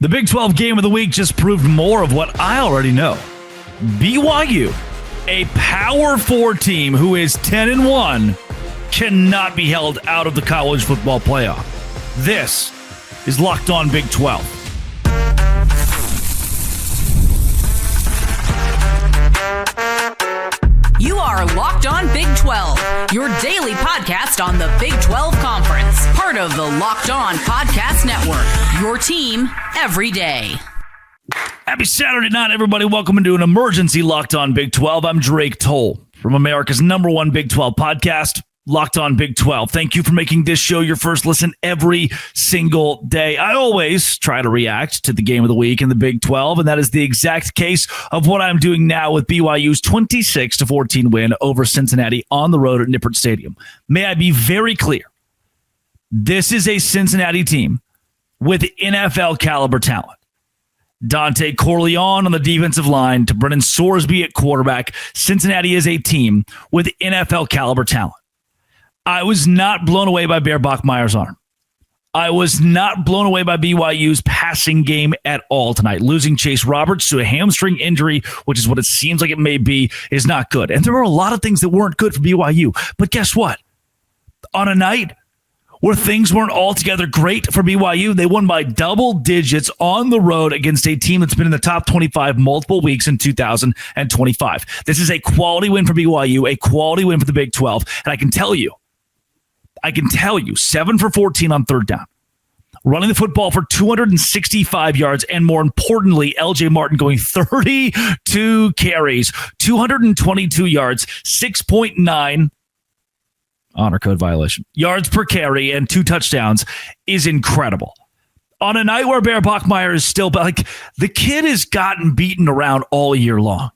The Big 12 game of the week just proved more of what I already know. BYU, a Power 4 team who is 10-1, cannot be held out of the college football playoff. This is Locked On Big 12. You are Locked On Big 12, your daily podcast on the Big 12 Conference, part of the Locked On Podcast Network, your team every day. Happy Saturday night, everybody. Welcome into an emergency Locked On Big 12. I'm Drake Toll from America's #1 Big 12 podcast, Locked On Big 12. Thank you for making this show your first listen every single day. I always try to react to the game of the week in the Big 12, and that is the exact case of what I'm doing now with BYU's 26-14 win over Cincinnati on the road at Nippert Stadium. May I be very clear. This is a Cincinnati team with NFL caliber talent. Dante Corleone on the defensive line to Brennan Sorsby at quarterback. Cincinnati is a team with NFL caliber talent. I was not blown away by Bear Bachmeier's arm. I was not blown away by BYU's passing game at all tonight. Losing Chase Roberts to a hamstring injury, which is what it seems like it may be, is not good. And there were a lot of things that weren't good for BYU. But guess what? On a night where things weren't altogether great for BYU, they won by double digits on the road against a team that's been in the top 25 multiple weeks in 2025. This is a quality win for BYU, a quality win for the Big 12. And I can tell you, 7 for 14 on third down. Running the football for 265 yards, and more importantly, LJ Martin going 32 carries, 222 yards, 6.9 honor code violation yards per carry, and 2 touchdowns is incredible. On a night where Bear Bachmeier is still like, the kid has gotten beaten around all year long.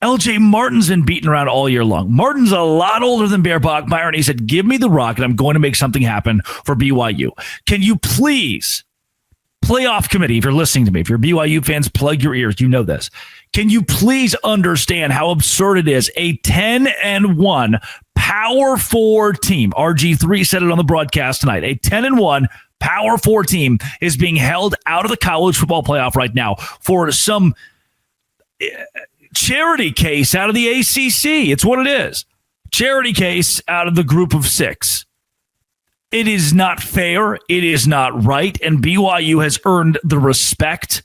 LJ Martin's been beaten around all year long. Martin's a lot older than Bear Bachmeier, and he said, give me the rock, and I'm going to make something happen for BYU. Can you please, playoff committee, if you're listening to me, if you're BYU fans, plug your ears, you know this. Can you please understand how absurd it is? A 10-1 Power 4 team, RG3 said it on the broadcast tonight, a 10-1 Power 4 team is being held out of the college football playoff right now for some charity case out of the ACC. It's what it is. Charity case out of the group of 6. It is not fair. It is not right. And BYU has earned the respect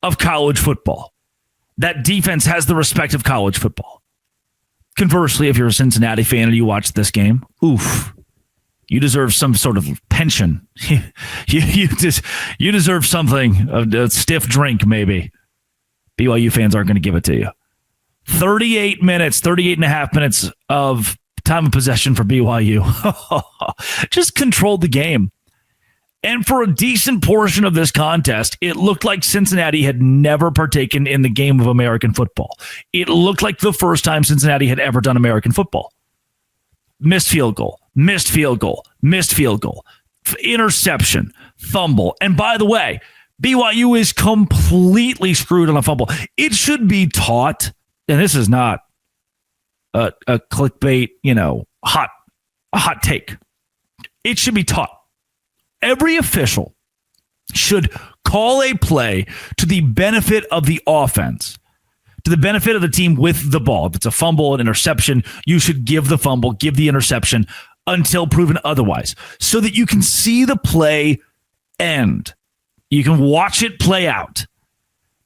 of college football. That defense has the respect of college football. Conversely, if you're a Cincinnati fan and you watch this game, oof, you deserve some sort of pension. you deserve something, a stiff drink maybe. BYU fans aren't going to give it to you. 38 and a half minutes of time of possession for BYU. Just controlled the game. And for a decent portion of this contest, it looked like Cincinnati had never partaken in the game of American football. It looked like the first time Cincinnati had ever done American football. Missed field goal, interception, fumble. And by the way, BYU is completely screwed on a fumble. It should be taught, and this is not a clickbait, a hot take. It should be taught. Every official should call a play to the benefit of the offense, to the benefit of the team with the ball. If it's a fumble, an interception, you should give the fumble, give the interception until proven otherwise, so that you can see the play end. You can watch it play out.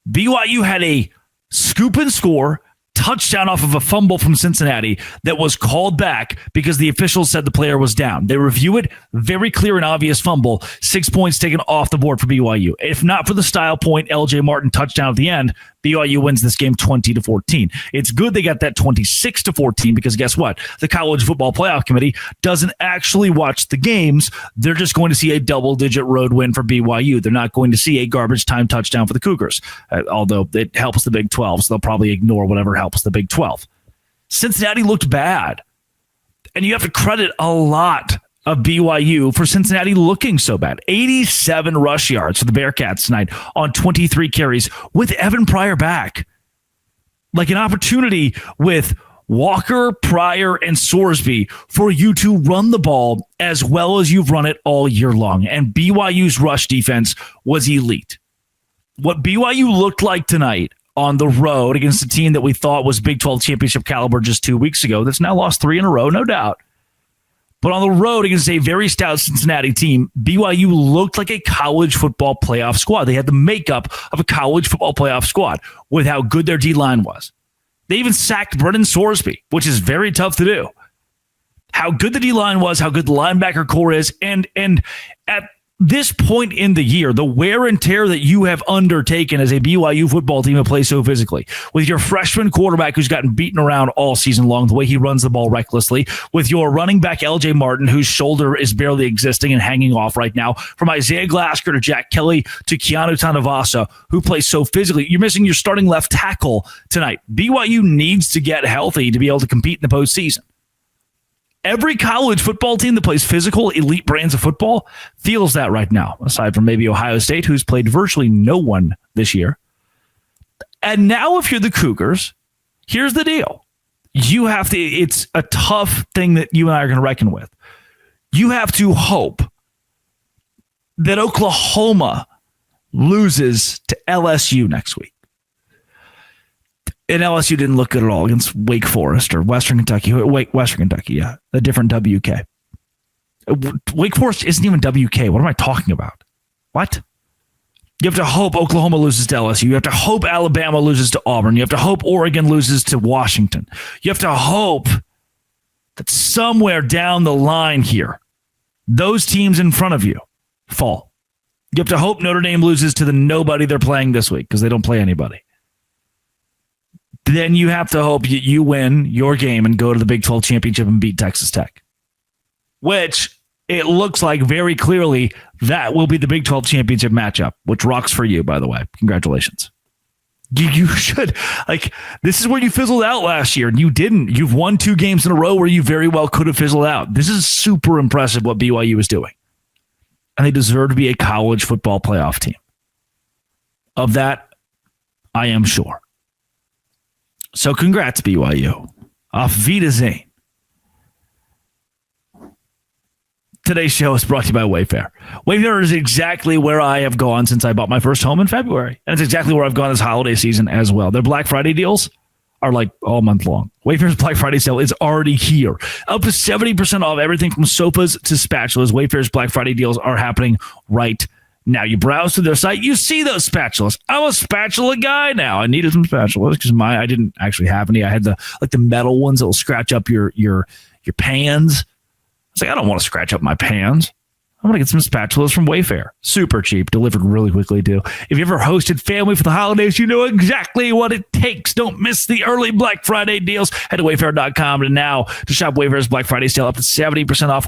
BYU had a scoop and score touchdown off of a fumble from Cincinnati that was called back because the officials said the player was down. They review it, very clear and obvious fumble, 6 points taken off the board for BYU. If not for the style point, LJ Martin touchdown at the end, BYU wins this game 20-14. It's good they got that 26-14 because guess what? The College Football Playoff Committee doesn't actually watch the games. They're just going to see a double-digit road win for BYU. They're not going to see a garbage time touchdown for the Cougars, although it helps the Big 12, so they'll probably ignore whatever helps the Big 12. Cincinnati looked bad, and you have to credit a lot of BYU for Cincinnati looking so bad. 87 rush yards for the Bearcats tonight on 23 carries with Evan Pryor back. Like an opportunity with Walker, Pryor, and Sorsby for you to run the ball as well as you've run it all year long. And BYU's rush defense was elite. what BYU looked like tonight on the road against a team that we thought was Big 12 championship caliber just 2 weeks ago, that's now lost 3 in a row, no doubt. But on the road against a very stout Cincinnati team, BYU looked like a college football playoff squad. They had the makeup of a college football playoff squad with how good their D-line was. They even sacked Brennan Sorsby, which is very tough to do. How good the D-line was, how good the linebacker core is, and at this point in the year, the wear and tear that you have undertaken as a BYU football team that plays so physically, with your freshman quarterback who's gotten beaten around all season long, the way he runs the ball recklessly, with your running back LJ Martin, whose shoulder is barely existing and hanging off right now, from Isaiah Glasker to Jack Kelly to Keanu Tanavasa, who plays so physically. You're missing your starting left tackle tonight. BYU needs to get healthy to be able to compete in the postseason. Every college football team that plays physical, elite brands of football feels that right now, aside from maybe Ohio State, who's played virtually no one this year. And now if you're the Cougars, here's the deal. You have to, it's a tough thing that you and I are going to reckon with. You have to hope that Oklahoma loses to LSU next week. And LSU didn't look good at all against Wake Forest or Western Kentucky. Western Kentucky, yeah. A different WK. Wake Forest isn't even WK. What am I talking about? What? You have to hope Oklahoma loses to LSU. You have to hope Alabama loses to Auburn. You have to hope Oregon loses to Washington. You have to hope that somewhere down the line here, those teams in front of you fall. You have to hope Notre Dame loses to the nobody they're playing this week because they don't play anybody. Then you have to hope you win your game and go to the Big 12 championship and beat Texas Tech, which it looks like very clearly that will be the Big 12 championship matchup, which rocks for you, by the way. Congratulations. You should. Like, this is where you fizzled out last year, and you didn't. You've won 2 games in a row where you very well could have fizzled out. This is super impressive what BYU is doing. And they deserve to be a college football playoff team. Of that, I am sure. So congrats, BYU. Auf Wiedersehen. Today's show is brought to you by Wayfair. Wayfair is exactly where I have gone since I bought my first home in February. And it's exactly where I've gone this holiday season as well. Their Black Friday deals are like all month long. Wayfair's Black Friday sale is already here. Up to 70% off everything from sofas to spatulas. Wayfair's Black Friday deals are happening right now. You browse through their site, you see those spatulas. I'm a spatula guy now. I needed some spatulas because I didn't actually have any. I had the metal ones that will scratch up your pans. I was like, I don't want to scratch up my pans. I'm going to get some spatulas from Wayfair. Super cheap, delivered really quickly too. If you ever hosted family for the holidays, you know exactly what it takes. Don't miss the early Black Friday deals. Head to wayfair.com and now to shop Wayfair's Black Friday sale up to 70% off.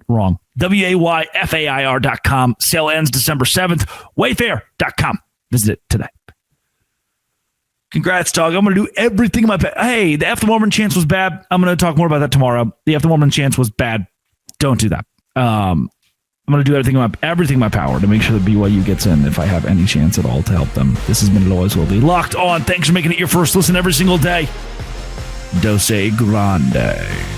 Wrong. WAYFAIR.com. Sale ends December 7th. Wayfair.com. Visit it today. Congrats, dog. I'm going to do everything in my power. Hey, the F the Mormon chance was bad. I'm going to talk more about that tomorrow. The F the Mormon chance was bad. Don't do that. I'm going to do everything in my power to make sure that BYU gets in if I have any chance at all to help them. This has been It Always Will Be. Locked On. Thanks for making it your first listen every single day. Dose Grande.